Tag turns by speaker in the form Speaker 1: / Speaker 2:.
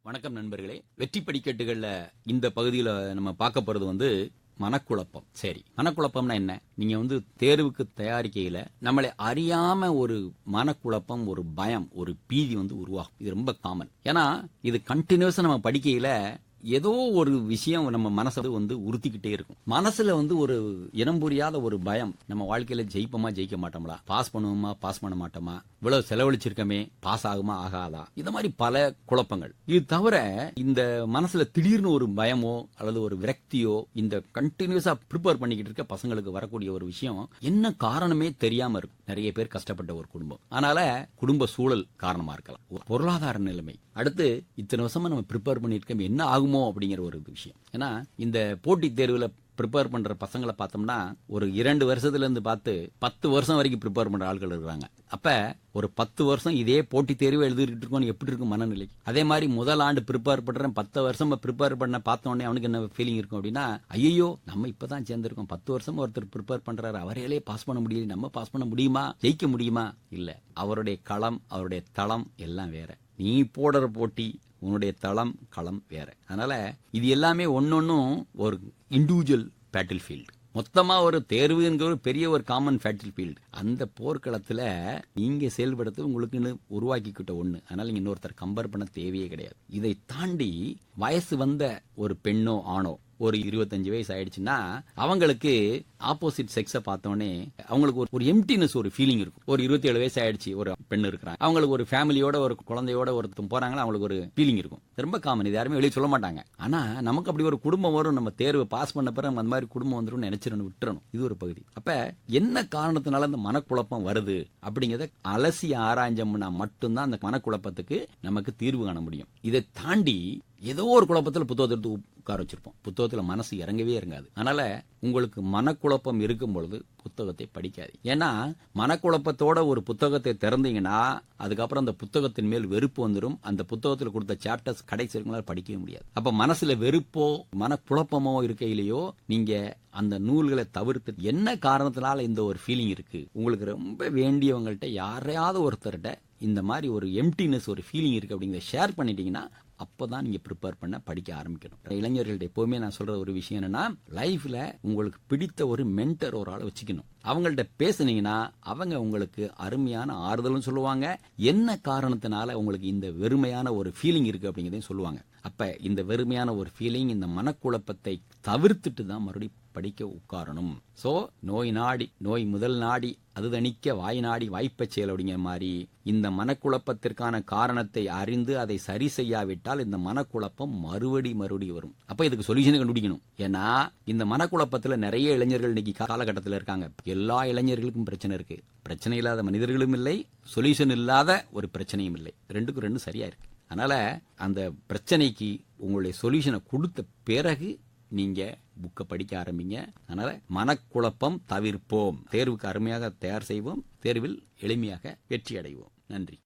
Speaker 1: வணக்கம் நண்பர்களே. வெற்றி படிக்கட்டுகள்ல இந்த பகுதியில் நம்ம பார்க்க போறது மனக்குழப்பம். சரி, மனக்குழப்பம்னா என்ன? நீங்க தேர்வுக்கு தயாரிக்கையில நம்மளை அறியாம ஒரு மனக்குழப்பம், ஒரு பயம், ஒரு பீதி உருவாகும். இது ரொம்ப காமன். ஏன்னா இது கண்டினியூஸா நம்ம படிக்கையில ஏதோ ஒரு விஷயம் நம்ம மனசை உறுத்திக்கிட்டே இருக்கும். மனசுல ஒரு இனம் புரியாத ஒரு பயம். நம்ம வாழ்க்கையில ஜெயிப்போமா ஜெயிக்க மாட்டோம்ல, பாஸ் பண்ணுவோமா பாஸ் பண்ண மாட்டோமா, இவ்வளவு செலவழிச்சிருக்கமே பாஸ் ஆகுமா ஆகாதா, இந்த மாதிரி பல குழப்பங்கள். இது தவிர இந்த மனசுல திடீர்னு ஒரு பயமோ அல்லது ஒரு விரக்தியோ இந்த கண்டினியூஸா ப்ரிப்பேர் பண்ணிக்கிட்டு இருக்க பசங்களுக்கு வரக்கூடிய ஒரு விஷயம் என்ன காரணமே தெரியாம இருக்கும். நிறைய பேர் கஷ்டப்பட்ட ஒரு குடும்பம், அதனால குடும்ப சூழல் காரணமா இருக்கலாம், ஒரு பொருளாதார நிலைமை, அடுத்து இத்தனை வருஷமா நம்ம ப்ரிப்பேர் பண்ணிருக்கோம் என்ன ஆகுமோ அப்படிங்கிற ஒரு விஷயம். ஏன்னா இந்த போட்டி தேர்வுல ப்ரிப்பேர் பண்ற பசங்களை பார்த்தோம்னா ஒரு 2 வருஷத்துல இருந்து பார்த்து 10 வருஷம் வரைக்கும் ப்ரிப்பேர் பண்ற ஆட்கள் இருக்காங்க. அப்ப ஒரு 10 வருஷம் இதே போட்டி தேர்வு எழுதிட்டு இருக்கோம், எப்படி இருக்கும் மனநிலை? அதே மாதிரி முதல் ஆண்டு ப்ரிப்பேர் பண்றேன், 10 வருஷமா ப்ரிப்பேர் பண்ண பார்த்த உடனே அவனுக்கு என்ன ஃபீலிங் இருக்கும் அப்படின்னா, ஐயோ நம்ம இப்பதான் சேர்ந்திருக்கோம், 10 வருஷமா ஒருத்தர் ப்ரிப்பேர் பண்றாரு, அவரையிலே பாஸ் பண்ண முடியல, நம்ம பாஸ் பண்ண முடியுமா, ஜெயிக்க முடியுமா? இல்ல, அவருடைய களம், அவருடைய தளம் எல்லாம் வேற. நீ போடுற போட்டி, உன்னுடைய தளம் களம் வேற. அதனால இது எல்லாமே ஒன்னொன்னும் ஒரு இண்டிவிஜுவல் பேட்டில் ஃபீல்டு. மொத்தமா ஒரு தேர்வுங்கிற ஒரு பெரிய ஒரு காமன் பேட்டில் ஃபீல்டு. அந்த போர்க்களத்துல நீங்க செயல்படுத்த உங்களுக்கு உருவாக்கிக்கிட்ட ஒண்ணு. அதனால நீங்க இன்னொருத்தர் கம்பேர் பண்ண தேவையே கிடையாது. இதை தாண்டி வயசு வந்த ஒரு பெண்ணோ ஆணோ ஒரு 25 வயசு ஆயிடுச்சுன்னா அவங்களுக்கு ஆப்போசிட் செக்ஸ பார்த்தோன்னே அவங்களுக்கு ஒரு எம்டினஸ், ஒரு ஃபீலிங் இருக்கும். ஒரு 27 வயசு ஆயிடுச்சு, ஒரு பெண் இருக்கிறாங்க, அவங்களுக்கு ஒரு ஃபேமிலியோட ஒரு குழந்தையோட ஒருத்தர் போறாங்களா, அவங்களுக்கு ஒரு ஃபீலிங் இருக்கும். ரொம்ப காமன், இது யாருமே வெளியே சொல்ல மாட்டாங்க. ஆனா நமக்கு அப்படி ஒரு குடும்பம் வரும், நம்ம தேர்வு பாஸ் பண்ண பிறகு அந்த மாதிரி குடும்பம் வந்துடும் நினைச்சிடணும், விட்டுறணும். இது ஒரு பகுதி. அப்ப என்ன காரணத்தினால அந்த மனக்குழப்பம் வருது அப்படிங்கறத அலசி ஆராய்ஞ்சோம்னா மட்டும்தான் அந்த மனக்குழப்பத்துக்கு நமக்கு தீர்வு காண முடியும். இதை தாண்டி ஏதோ ஒரு குழப்பத்தில் புத்தகத்தை எடுத்து உட்கார வச்சிருப்போம், புத்தகத்துல மனசு இறங்கவே இறங்காது. அதனால உங்களுக்கு மனக்குழப்பம் இருக்கும் பொழுது புத்தகத்தை படிக்காது. ஏன்னா மனக்குழப்பத்தோட ஒரு புத்தகத்தை திறந்தீங்கன்னா அதுக்கப்புறம் அந்த புத்தகத்தின் மேல் வெறுப்பு வந்துடும். அந்த புத்தகத்தில் கொடுத்த சாப்டர்ஸ் கடைசி படிக்கவே முடியாது. அப்ப மனசுல வெறுப்போ மனக்குழப்பமோ இருக்கையிலேயோ நீங்க அந்த நூல்களை தவிர்த்து, என்ன காரணத்தினால இந்த ஒரு ஃபீலிங் இருக்கு, உங்களுக்கு ரொம்ப வேண்டியவங்கள்ட்ட யாரையாவது ஒருத்தர்கிட்ட இந்த மாதிரி ஒரு எம்டினஸ், ஒரு ஃபீலிங் இருக்கு அப்படிங்கிறத ஷேர் பண்ணிட்டீங்கன்னா அப்பதான் நீங்க ப்ரிப்பேர் பண்ண படிக்க ஆரம்பிக்கணும். இளைஞர்கள்ட்ட எப்பவுமே நான் சொல்ற ஒரு விஷயம் என்னன்னா, லைஃப்ல உங்களுக்கு பிடித்த ஒரு மென்டர் ஒரு ஆளை வச்சுக்கணும். அவங்கள்ட்ட பேசுனீங்கன்னா அவங்க உங்களுக்கு அருமையான ஆறுதலும் சொல்லுவாங்க, என்ன காரணத்தினால உங்களுக்கு இந்த வெறுமையான ஒரு ஃபீலிங் இருக்கு அப்படிங்கிறதையும் சொல்லுவாங்க. அப்ப இந்த வெறுமையான ஒரு ஃபீலிங், இந்த மனக்குழப்பத்தை தவிர்த்துட்டு தான் மறுபடியும் படிக்க உட்காரணும். சோ நோய் நாடி, நோய் முதல் நாடி அது தணிக்க வாய் நாடி வாய்ப்ப செயல் அப்படிங்கிற மாதிரி இந்த மனக்குழப்பத்திற்கான காரணத்தை அறிந்து அதை சரி செய்யாவிட்டால் இந்த மனக்குழப்பம் மறுபடி வரும். அப்ப இதுக்கு சொல்யூஷன் கண்டுபிடிக்கணும். ஏன்னா இந்த மனக்குழப்பத்துல நிறைய இளைஞர்கள் இன்னைக்கு காலகட்டத்தில் இருக்காங்க. எல்லா இளைஞர்களுக்கும் பிரச்சனை இருக்கு. பிரச்சனை இல்லாத மனிதர்களும் இல்லை, சொல்யூஷன் இல்லாத ஒரு பிரச்சனையும் இல்லை. ரெண்டுக்கும் ரெண்டு சரியா இருக்கு. அதனால அந்த பிரச்சனைக்கு உங்களுடைய சொல்யூஷனை கொடுத்த பிறகு நீங்க புக்கை படிக்க ஆரம்பிங்க. அதனால மனக்குழப்பம் தவிர்ப்போம், தேர்வுக்கு அருமையாக தயார் செய்வோம், தேர்வில் எளிமையாக வெற்றி அடைவோம். நன்றி.